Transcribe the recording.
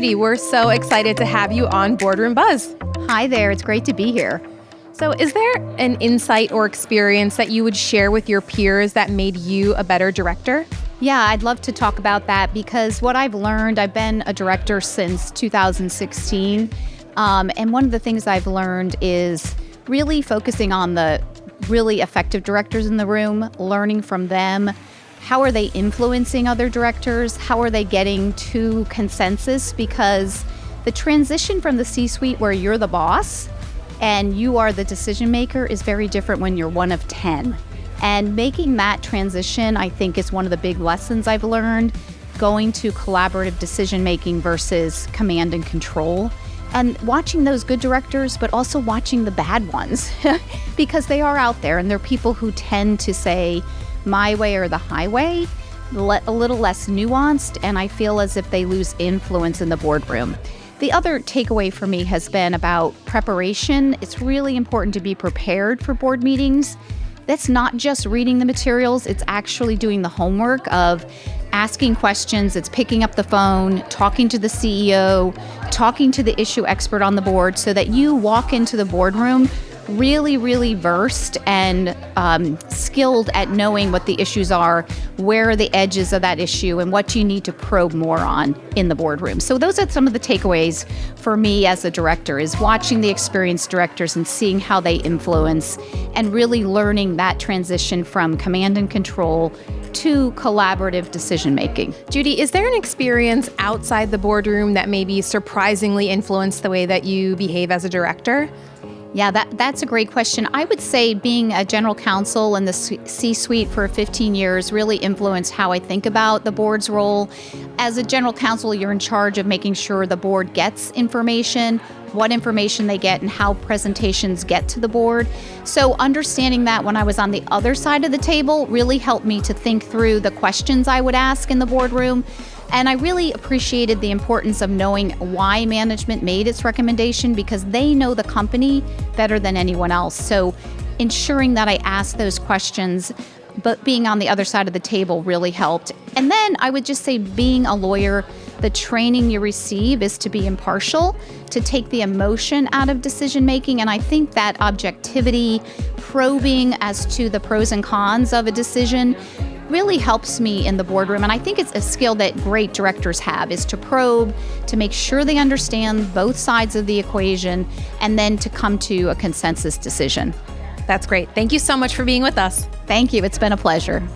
Judy, we're so excited to have you on Boardroom Buzz. Hi there, it's great to be here. So is there an insight or experience that you would share with your peers that made you a better director? Yeah, I'd love to talk about that because what I've learned, I've been a director since 2016. And one of the things I've learned is really focusing on the really effective directors in the room, learning from them. How are they influencing other directors? How are they getting to consensus? Because the transition from the C-suite where you're the boss and you are the decision maker is very different when you're one of 10. And making that transition, I think, is one of the big lessons I've learned, going to collaborative decision making versus command and control. And watching those good directors, but also watching the bad ones, because they are out there and they're people who tend to say, my way or the highway, a little less nuanced, and I feel as if they lose influence in the boardroom. The other takeaway for me has been about preparation. It's really important to be prepared for board meetings. That's not just reading the materials, it's actually doing the homework of asking questions, it's picking up the phone, talking to the CEO, talking to the issue expert on the board so that you walk into the boardroom really, really versed and skilled at knowing what the issues are, where are the edges of that issue, and what you need to probe more on in the boardroom. So those are some of the takeaways for me as a director, is watching the experienced directors and seeing how they influence and really learning that transition from command and control to collaborative decision making. Judy, is there an experience outside the boardroom that maybe surprisingly influenced the way that you behave as a director? Yeah, that's a great question. I would say being a general counsel in the C-suite for 15 years really influenced how I think about the board's role. As a general counsel, you're in charge of making sure the board gets information, what information they get, and how presentations get to the board. So understanding that when I was on the other side of the table really helped me to think through the questions I would ask in the boardroom. And I really appreciated the importance of knowing why management made its recommendation, because they know the company better than anyone else. So ensuring that I asked those questions, but being on the other side of the table really helped. And then I would just say, being a lawyer, the training you receive is to be impartial, to take the emotion out of decision making. And I think that objectivity, probing as to the pros and cons of a decision, really helps me in the boardroom. And I think it's a skill that great directors have, is to probe, to make sure they understand both sides of the equation, and then to come to a consensus decision. That's great. Thank you so much for being with us. Thank you. It's been a pleasure.